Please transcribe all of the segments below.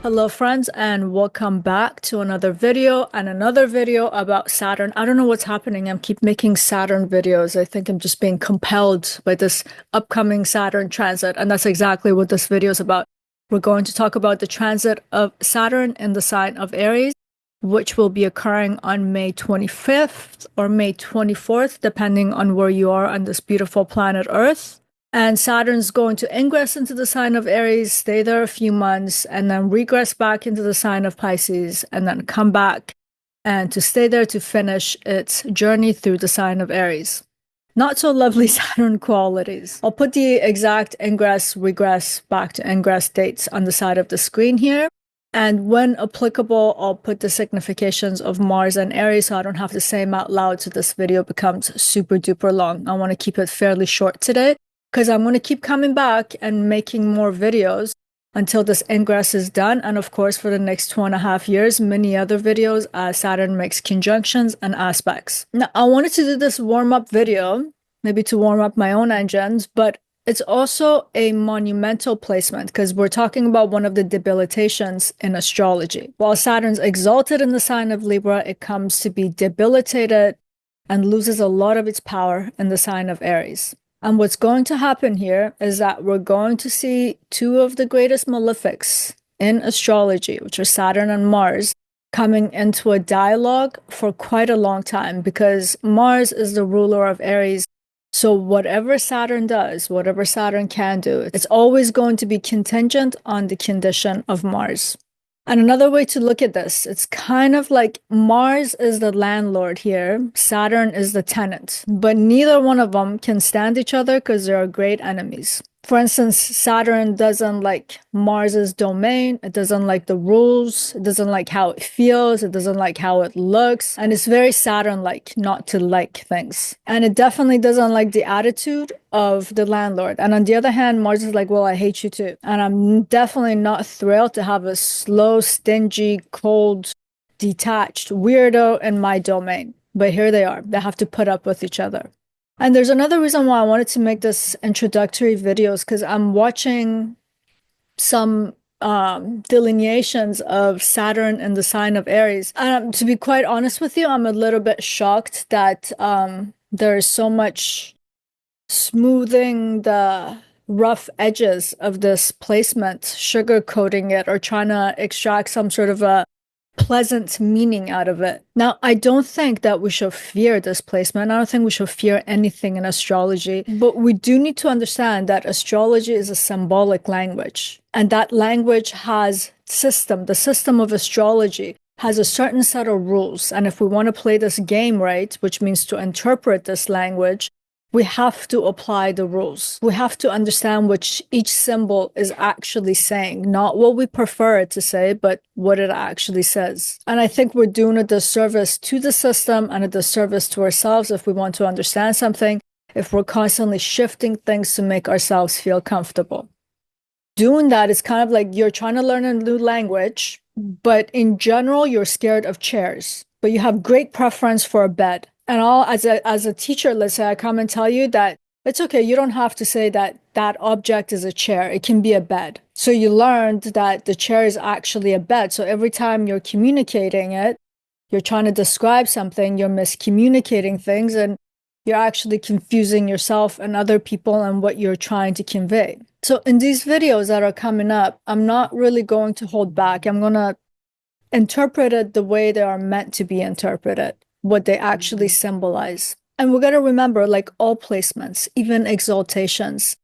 Hello friends and welcome back to another video and another video about Saturn. I don't know what's happening. I keep making Saturn videos. I think I'm just being compelled by this upcoming Saturn transit, and that's exactly what this video is about. We're going to talk about the transit of Saturn in the sign of Aries, which will be occurring on May 25th or May 24th, depending on where you are on this beautiful planet Earth. And Saturn's going to ingress into the sign of Aries, stay there a few months, and then regress back into the sign of Pisces, and then come back and to stay there to finish its journey through the sign of Aries. Not so lovely Saturn qualities. I'll put the exact ingress, regress, back to ingress dates on the side of the screen here. And when applicable, I'll put the significations of Mars and Aries so I don't have to say them out loud so this video becomes super duper long. I want to keep it fairly short today, because I'm going to keep coming back and making more videos until this ingress is done. And of course, for the next 2.5 years, many other videos as Saturn makes conjunctions and aspects. Now, I wanted to do this warm-up video, maybe to warm up my own engines, but it's also a monumental placement because we're talking about one of the debilitations in astrology. While Saturn's exalted in the sign of Libra, it comes to be debilitated and loses a lot of its power in the sign of Aries. And what's going to happen here is that we're going to see two of the greatest malefics in astrology, which are Saturn and Mars, coming into a dialogue for quite a long time because Mars is the ruler of Aries. So whatever Saturn does, whatever Saturn can do, it's always going to be contingent on the condition of Mars. And another way to look at this, it's kind of like Mars is the landlord here, Saturn is the tenant, but neither one of them can stand each other because they are great enemies. For instance, Saturn doesn't like Mars's domain, it doesn't like the rules, it doesn't like how it feels, it doesn't like how it looks, and it's very Saturn-like not to like things. And it definitely doesn't like the attitude of the landlord. And on the other hand, Mars is like, well, I hate you too. And I'm definitely not thrilled to have a slow, stingy, cold, detached weirdo in my domain. But here they are, they have to put up with each other. And there's another reason why I wanted to make this introductory videos because I'm watching some delineations of Saturn in the sign of Aries. And to be quite honest with you, I'm a little bit shocked that there's so much smoothing the rough edges of this placement, sugarcoating it, or trying to extract some sort of a pleasant meaning out of it. Now, I don't think that we should fear this placement. I don't think we should fear anything in astrology, but we do need to understand that astrology is a symbolic language, and that language has system. The system of astrology has a certain set of rules, and if we want to play this game right, which means to interpret this language, we have to apply the rules. We have to understand what each symbol is actually saying, not what we prefer it to say, but what it actually says. And I think we're doing a disservice to the system and a disservice to ourselves if we want to understand something, if we're constantly shifting things to make ourselves feel comfortable. Doing that is kind of like you're trying to learn a new language, but in general, you're scared of chairs, but you have great preference for a bed. And as a teacher, let's say I come and tell you that it's okay, you don't have to say that that object is a chair. It can be a bed. So you learned that the chair is actually a bed. So every time you're communicating it, you're trying to describe something, you're miscommunicating things, and you're actually confusing yourself and other people and what you're trying to convey. So in these videos that are coming up, I'm not really going to hold back. I'm going to interpret it the way they are meant to be interpreted, what they actually symbolize. And we got to remember, like all placements, even exaltations,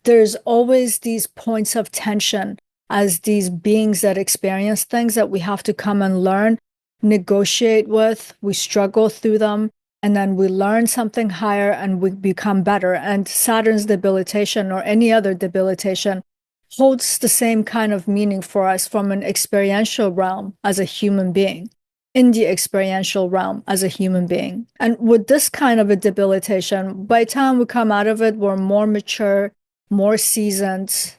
there's always these points of tension as these beings that experience things that we have to come and learn, negotiate with, we struggle through them, and then we learn something higher and we become better. And Saturn's debilitation or any other debilitation holds the same kind of meaning for us from an experiential realm as a human being. In the experiential realm as a human being. And with this kind of a debilitation, by the time we come out of it, we're more mature, more seasoned,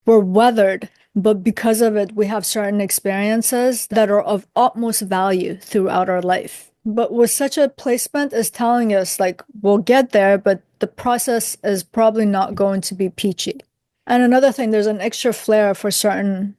we're weathered, but because of it, we have certain experiences that are of utmost value throughout our life. But with such a placement is telling us, like, we'll get there, but the process is probably not going to be peachy. And another thing, there's an extra flair for certain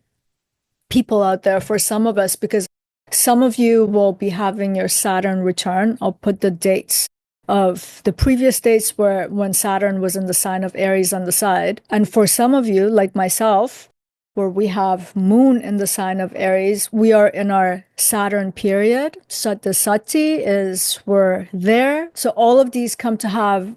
people out there, for some of us, because some of you will be having your Saturn return. I'll put the dates of the previous dates where when Saturn was in the sign of Aries on the side. And for some of you, like myself, where we have Moon in the sign of Aries, we are in our Saturn period. Sade Sati is we're there. So all of these come to have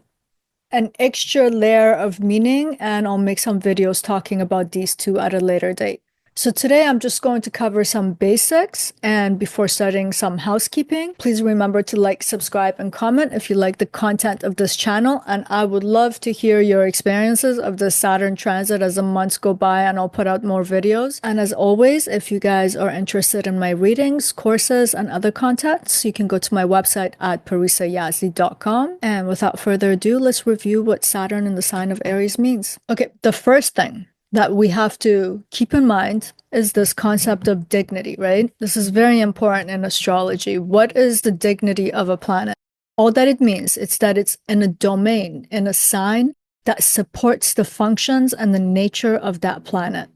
an extra layer of meaning, and I'll make some videos talking about these two at a later date. So today I'm just going to cover some basics, and before starting, some housekeeping. Please remember to like, subscribe, and comment if you like the content of this channel, and I would love to hear your experiences of the Saturn transit as the months go by, and I'll put out more videos. And as always, if you guys are interested in my readings, courses, and other contents, you can go to my website at parisayazdi.com. And without further ado, let's review what Saturn in the sign of Aries means. Okay, the first thing that we have to keep in mind is this concept of dignity, right? This is very important in astrology. What is the dignity of a planet? All that it means is that it's in a domain, in a sign that supports the functions and the nature of that planet.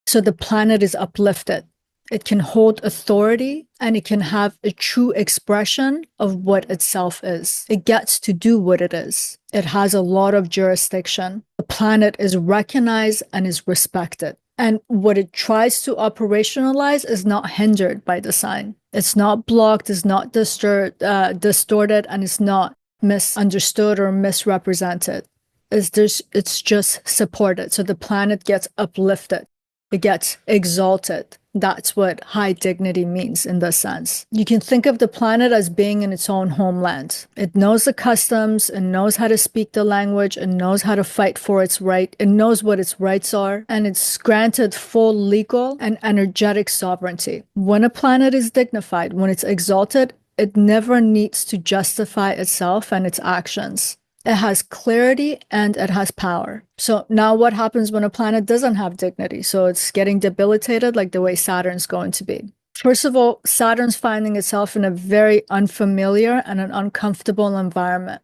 So the planet is uplifted. It can hold authority, and it can have a true expression of what itself is. It gets to do what it is. It has a lot of jurisdiction. The planet is recognized and is respected. And what it tries to operationalize is not hindered by the sign. It's not blocked, it's not distorted, and it's not misunderstood or misrepresented. It's just supported. So the planet gets uplifted. It gets exalted. That's what high dignity means in this sense. You can think of the planet as being in its own homeland. It knows the customs, it knows how to speak the language, it knows how to fight for its right, it knows what its rights are, and it's granted full legal and energetic sovereignty. When a planet is dignified, when it's exalted, it never needs to justify itself and its actions. It has clarity and it has power. So now what happens when a planet doesn't have dignity? So it's getting debilitated like the way Saturn's going to be. First of all, Saturn's finding itself in a very unfamiliar and an uncomfortable environment.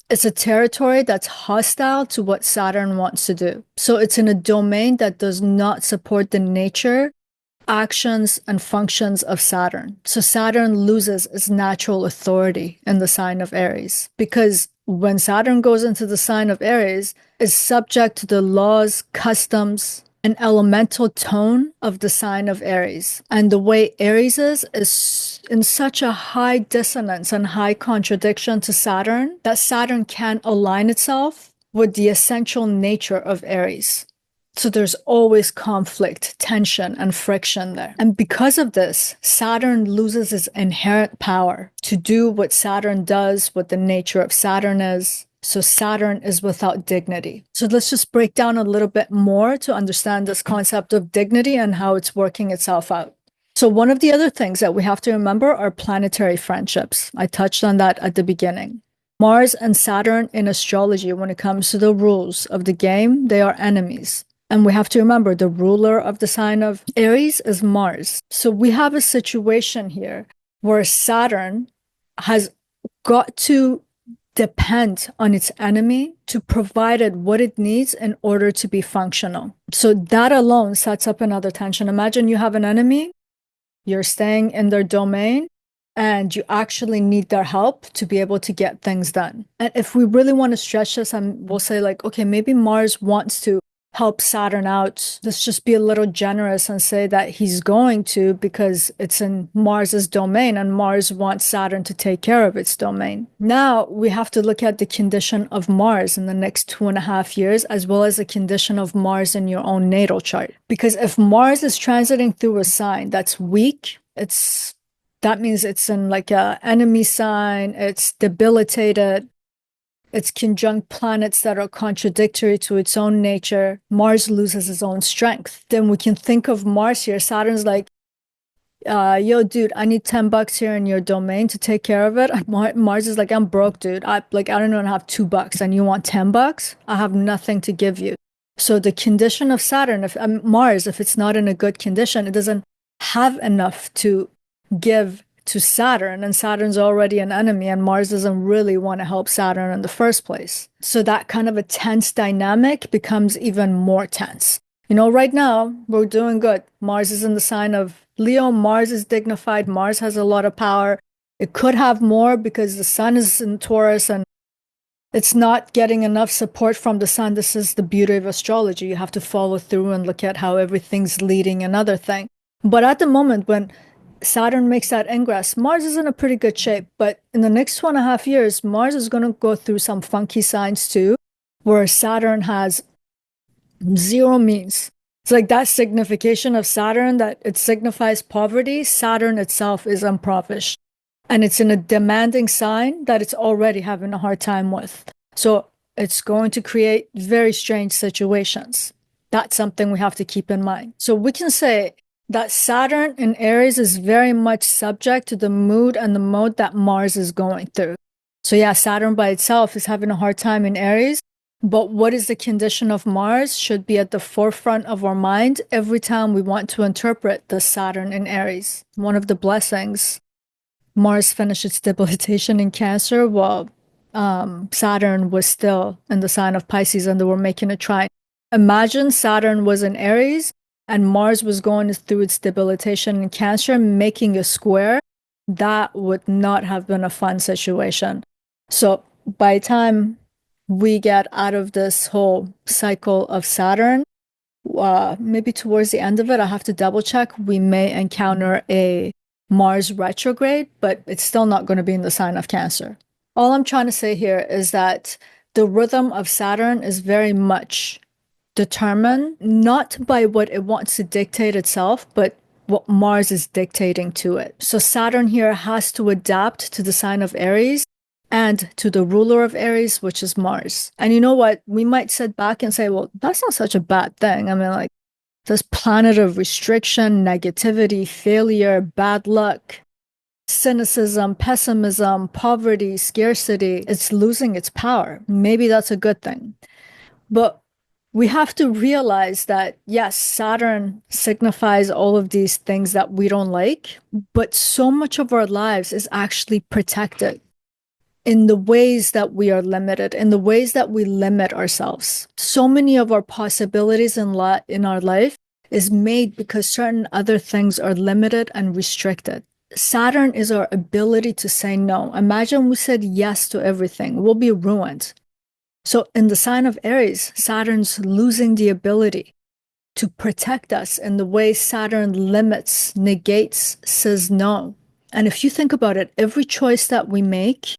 It's a territory that's hostile to what Saturn wants to do. So it's in a domain that does not support the nature, actions, and functions of Saturn. So Saturn loses its natural authority in the sign of Aries, because when Saturn goes into the sign of Aries, it's subject to the laws, customs, and elemental tone of the sign of Aries. And the way Aries is in such a high dissonance and high contradiction to Saturn that Saturn can't align itself with the essential nature of Aries. So there's always conflict, tension, and friction there. And because of this, Saturn loses its inherent power to do what Saturn does, what the nature of Saturn is. So Saturn is without dignity. So let's just break down a little bit more to understand this concept of dignity and how it's working itself out. So one of the other things that we have to remember are planetary friendships. I touched on that at the beginning. Mars and Saturn in astrology, when it comes to the rules of the game, they are enemies. And we have to remember the ruler of the sign of Aries is Mars. So we have a situation here where Saturn has got to depend on its enemy to provide it what it needs in order to be functional. So that alone sets up another tension. Imagine you have an enemy, you're staying in their domain, and you actually need their help to be able to get things done. And if we really want to stretch this, and we'll say like, okay, maybe Mars wants to help Saturn out. Let's just be a little generous and say that he's going to, because it's in Mars's domain and Mars wants Saturn to take care of its domain. Now we have to look at the condition of Mars in the next 2.5 years, as well as the condition of Mars in your own natal chart. Because if Mars is transiting through a sign that's weak, that means it's in like a enemy sign, it's debilitated, it's conjunct planets that are contradictory to its own nature. Mars loses its own strength. Then we can think of Mars here. Saturn's like, yo, dude, I need $10 here in your domain to take care of it. Mars is like, I'm broke, dude. I don't even have $2, and you want $10? I have nothing to give you. So the condition of Saturn, if Mars, if it's not in a good condition, it doesn't have enough to give to Saturn, and Saturn's already an enemy, and Mars doesn't really want to help Saturn in the first place. So that kind of a tense dynamic becomes even more tense. Right now we're doing good. Mars is in the sign of Leo. Mars is dignified. Mars has a lot of power. It could have more because the sun is in Taurus and it's not getting enough support from the sun. This is the beauty of astrology. You have to follow through and look at how everything's leading another thing. But at the moment, when Saturn makes that ingress, Mars is in a pretty good shape. But in the next 2.5 years, Mars is going to go through some funky signs too, where Saturn has zero means. It's like that signification of Saturn that it signifies poverty. Saturn itself is impoverished. And it's in a demanding sign that it's already having a hard time with. So it's going to create very strange situations. That's something we have to keep in mind. So we can say that Saturn in Aries is very much subject to the mood and the mode that Mars is going through. So yeah, Saturn by itself is having a hard time in Aries, but what is the condition of Mars should be at the forefront of our mind every time we want to interpret the Saturn in Aries. One of the blessings, Mars finished its debilitation in Cancer while Saturn was still in the sign of Pisces and they were making a trine. Imagine Saturn was in Aries and Mars was going through its debilitation in Cancer, making a square. That would not have been a fun situation. So by the time we get out of this whole cycle of Saturn, maybe towards the end of it, I have to double check. We may encounter a Mars retrograde, but it's still not going to be in the sign of Cancer. All I'm trying to say here is that the rhythm of Saturn is very much determined not by what it wants to dictate itself, but what Mars is dictating to it. So Saturn here has to adapt to the sign of Aries and to the ruler of Aries, which is Mars. And you know what? We might sit back and say, well, that's not such a bad thing. I mean, like, this planet of restriction, negativity, failure, bad luck, cynicism, pessimism, poverty, scarcity, it's losing its power. Maybe that's a good thing. But we have to realize that, yes, Saturn signifies all of these things that we don't like, but so much of our lives is actually protected in the ways that we are limited, in the ways that we limit ourselves. So many of our possibilities in our life is made because certain other things are limited and restricted. Saturn is our ability to say no. Imagine we said yes to everything. We'll be ruined. So in the sign of Aries, Saturn's losing the ability to protect us in the way Saturn limits, negates, says no. And if you think about it, every choice that we make,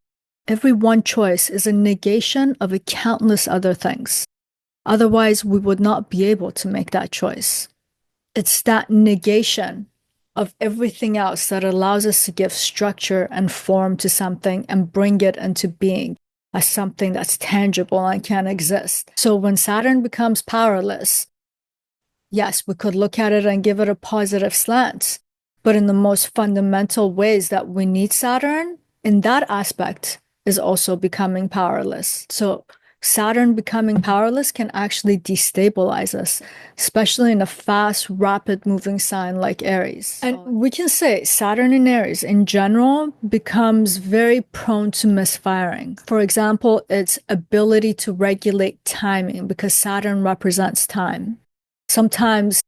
every one choice is a negation of a countless other things. Otherwise, we would not be able to make that choice. It's that negation of everything else that allows us to give structure and form to something and bring it into being as something that's tangible and can exist. So when Saturn becomes powerless, yes, we could look at it and give it a positive slant, but in the most fundamental ways that we need Saturn, in that aspect, is also becoming powerless. So Saturn becoming powerless can actually destabilize us, especially in a fast, rapid moving sign like Aries. And we can say Saturn in Aries in general becomes very prone to misfiring. For example, its ability to regulate timing because Saturn represents time. Sometimes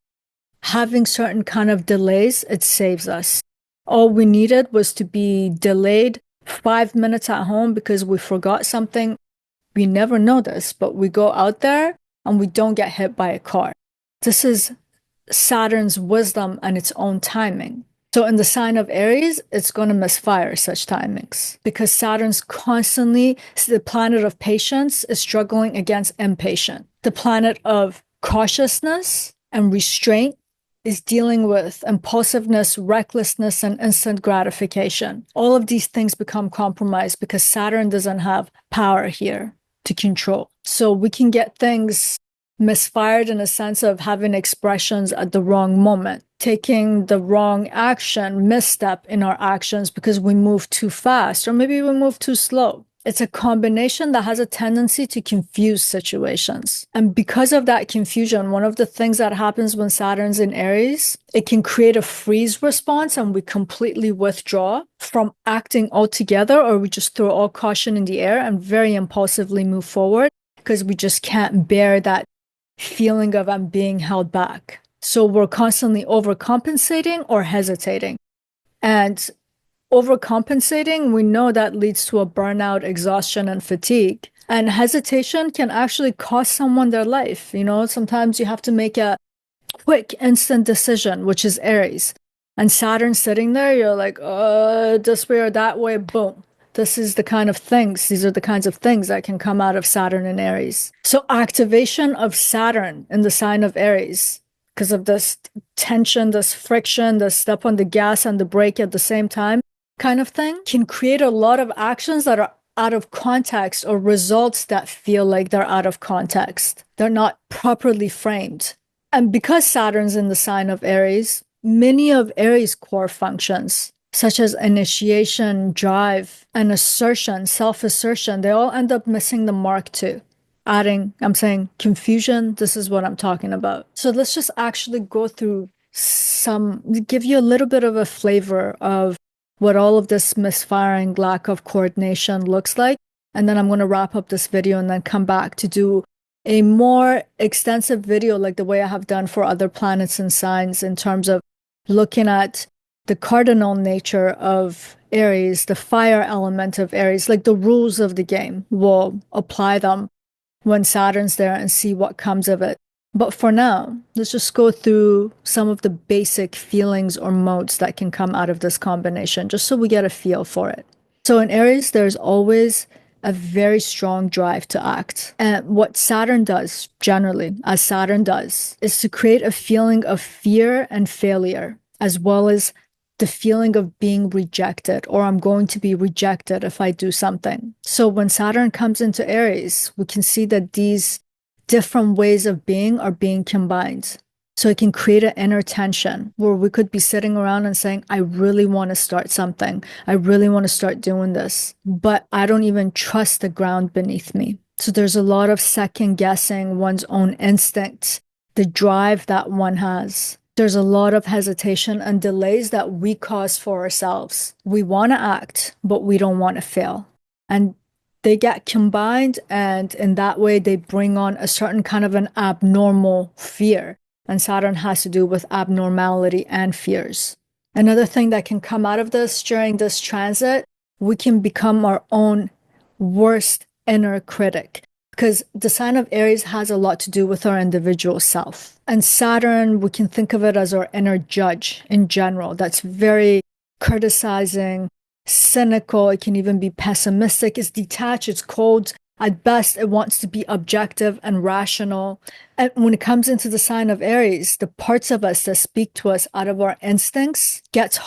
having certain kind of delays, it saves us. All we needed was to be delayed 5 minutes at home because we forgot something. We never know this, but we go out there and we don't get hit by a car. This is Saturn's wisdom and its own timing. So in the sign of Aries, it's going to misfire such timings because Saturn's constantly, the planet of patience is struggling against impatience. The planet of cautiousness and restraint is dealing with impulsiveness, recklessness, and instant gratification. All of these things become compromised because Saturn doesn't have power here to control. So we can get things misfired in a sense of having expressions at the wrong moment, taking the wrong action, misstep in our actions because we move too fast or maybe we move too slow. It's a combination that has a tendency to confuse situations. And because of that confusion, one of the things that happens when Saturn's in Aries, it can create a freeze response and we completely withdraw from acting altogether, or we just throw all caution in the air and very impulsively move forward because we just can't bear that feeling of I'm being held back. So we're constantly overcompensating or hesitating. And overcompensating, we know that leads to a burnout, exhaustion, and fatigue. And hesitation can actually cost someone their life. You know, sometimes you have to make a quick, instant decision, which is Aries. And Saturn sitting there, you're like, this way or that way, boom. These are the kinds of things that can come out of Saturn and Aries. So activation of Saturn in the sign of Aries, because of this tension, this friction, this step on the gas and the brake at the same time kind of thing, can create a lot of actions that are out of context or results that feel like they're out of context. They're not properly framed. And because Saturn's in the sign of Aries, many of Aries' core functions, such as initiation, drive, and assertion, self-assertion, they all end up missing the mark too. I'm saying confusion, this is what I'm talking about. So let's just actually go through give you a little bit of a flavor of what all of this misfiring, lack of coordination looks like. And then I'm going to wrap up this video and then come back to do a more extensive video like the way I have done for other planets and signs in terms of looking at the cardinal nature of Aries, the fire element of Aries, like the rules of the game. We'll apply them when Saturn's there and see what comes of it. But for now, let's just go through some of the basic feelings or modes that can come out of this combination, just so we get a feel for it. So in Aries, there's always a very strong drive to act. And what Saturn does, generally, as Saturn does, is to create a feeling of fear and failure, as well as the feeling of being rejected, or I'm going to be rejected if I do something. So when Saturn comes into Aries, we can see that these different ways of being are being combined. So it can create an inner tension where we could be sitting around and saying, I really want to start something. I really want to start doing this, but I don't even trust the ground beneath me. So there's a lot of second guessing one's own instincts, the drive that one has. There's a lot of hesitation and delays that we cause for ourselves. We want to act, but we don't want to fail. And they get combined, and in that way, they bring on a certain kind of an abnormal fear. And Saturn has to do with abnormality and fears. Another thing that can come out of this during this transit, we can become our own worst inner critic. Because the sign of Aries has a lot to do with our individual self. And Saturn, we can think of it as our inner judge in general. That's very criticizing, cynical. It can even be pessimistic. It's detached, it's cold. At best, it wants to be objective and rational. And when it comes into the sign of Aries, the parts of us that speak to us out of our instincts gets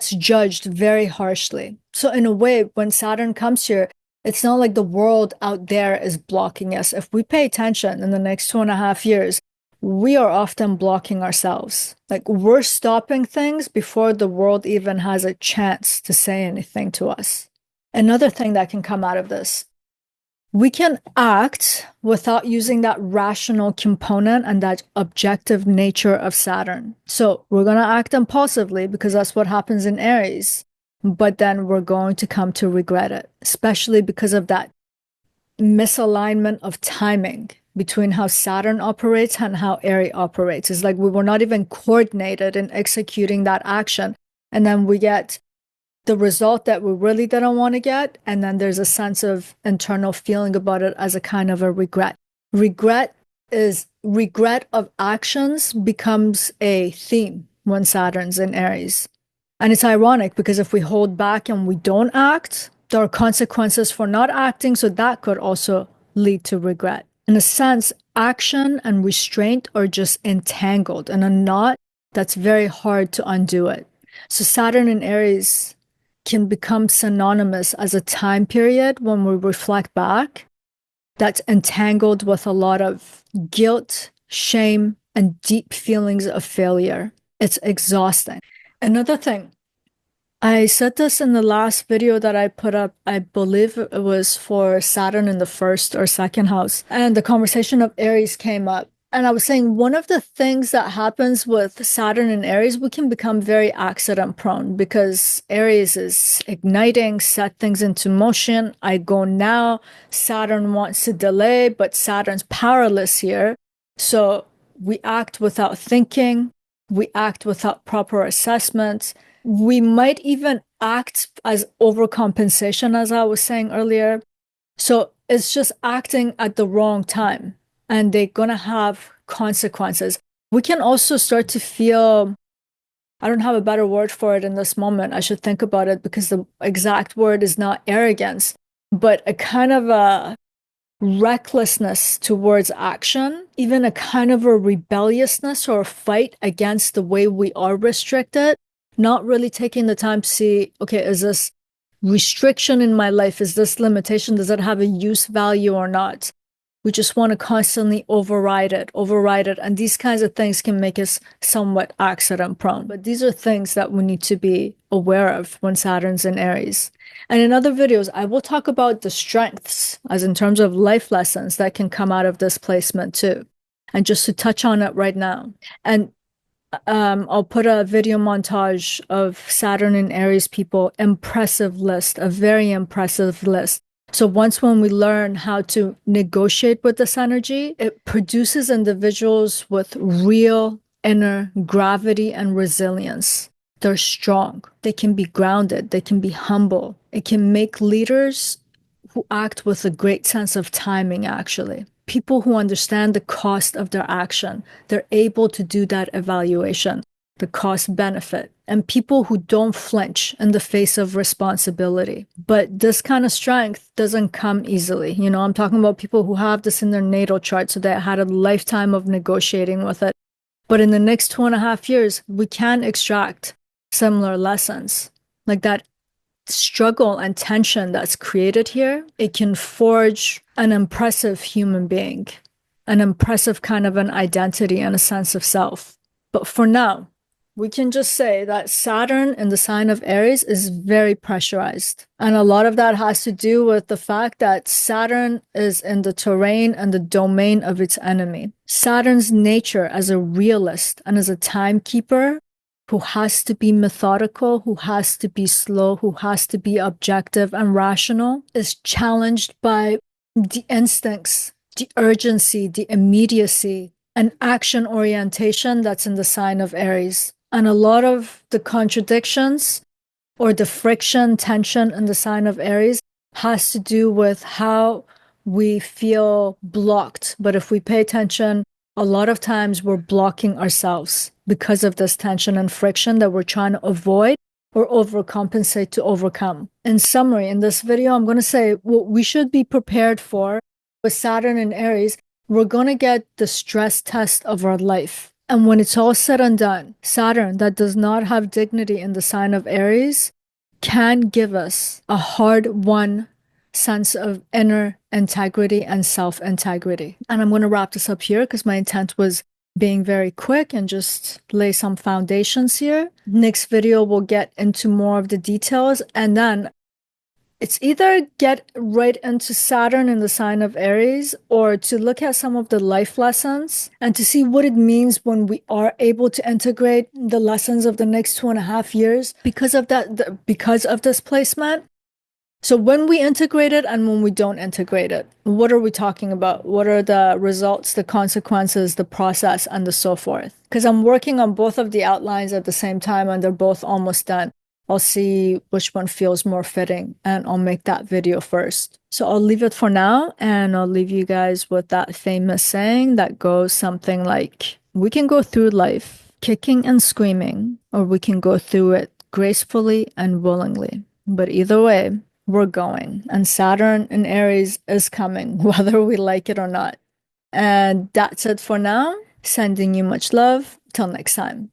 judged very harshly. So in a way, when Saturn comes here, it's not like the world out there is blocking us. If we pay attention in the next 2.5 years, we are often blocking ourselves. Like we're stopping things before the world even has a chance to say anything to us. Another thing that can come out of this, we can act without using that rational component and that objective nature of Saturn. So we're going to act impulsively because that's what happens in Aries. But then we're going to come to regret it, especially because of that misalignment of timing between how Saturn operates and how Aries operates. It's like we were not even coordinated in executing that action. And then we get the result that we really didn't want to get. And then there's a sense of internal feeling about it as a kind of a regret. Regret of actions becomes a theme when Saturn's in Aries. And it's ironic because if we hold back and we don't act, there are consequences for not acting. So that could also lead to regret. In a sense, action and restraint are just entangled in a knot that's very hard to undo it. So Saturn in Aries can become synonymous as a time period when we reflect back that's entangled with a lot of guilt, shame, and deep feelings of failure. It's exhausting. Another thing, I said this in the last video that I put up, I believe it was for Saturn in the first or second house, and the conversation of Aries came up. And I was saying one of the things that happens with Saturn and Aries, we can become very accident prone because Aries is igniting, set things into motion. I go now. Saturn wants to delay, but Saturn's powerless here. So we act without thinking. We act without proper assessments. We might even act as overcompensation, as I was saying earlier. So it's just acting at the wrong time, and they're gonna have consequences. We can also start to feel, I don't have a better word for it in this moment. I should think about it because the exact word is not arrogance, but a kind of a recklessness towards action, even a kind of a rebelliousness or a fight against the way we are restricted, not really taking the time to see, okay, is this restriction in my life? Is this limitation? Does it have a use value or not? We just want to constantly override it. And these kinds of things can make us somewhat accident prone. But these are things that we need to be aware of when Saturn's in Aries. And in other videos, I will talk about the strengths, as in terms of life lessons that can come out of this placement too. And just to touch on it right now. And I'll put a video montage of Saturn and Aries people, impressive list, a very impressive list. So once when we learn how to negotiate with this energy, it produces individuals with real inner gravity and resilience. They're strong. They can be grounded. They can be humble. It can make leaders who act with a great sense of timing, actually. People who understand the cost of their action, they're able to do that evaluation, the cost benefit, and people who don't flinch in the face of responsibility. But this kind of strength doesn't come easily. You know, I'm talking about people who have this in their natal chart, so they had a lifetime of negotiating with it. But in the next 2.5 years, we can extract similar lessons like that struggle and tension that's created here. It can forge an impressive human being, an impressive kind of an identity and a sense of self. But for now, we can just say that Saturn in the sign of Aries is very pressurized. And a lot of that has to do with the fact that Saturn is in the terrain and the domain of its enemy. Saturn's nature as a realist and as a timekeeper who has to be methodical, who has to be slow, who has to be objective and rational, is challenged by the instincts, the urgency, the immediacy, and action orientation that's in the sign of Aries. And a lot of the contradictions or the friction, tension in the sign of Aries has to do with how we feel blocked. But if we pay attention, a lot of times we're blocking ourselves because of this tension and friction that we're trying to avoid or overcompensate to overcome. In summary, in this video, I'm going to say what we should be prepared for with Saturn and Aries. We're going to get the stress test of our life. And when it's all said and done, Saturn, that does not have dignity in the sign of Aries, can give us a hard-won sense of inner integrity and self-integrity. And I'm going to wrap this up here because my intent was being very quick and just lay some foundations here. Next video, we'll get into more of the details, and then it's either get right into Saturn in the sign of Aries or to look at some of the life lessons and to see what it means when we are able to integrate the lessons of the next 2.5 years because of that, because of this placement. So when we integrate it and when we don't integrate it, what are we talking about? What are the results, the consequences, the process, and the so forth? Because I'm working on both of the outlines at the same time and they're both almost done. I'll see which one feels more fitting and I'll make that video first. So I'll leave it for now and I'll leave you guys with that famous saying that goes something like, we can go through life kicking and screaming, or we can go through it gracefully and willingly. But either way, we're going, and Saturn in Aries is coming, whether we like it or not. And that's it for now. Sending you much love. Till next time.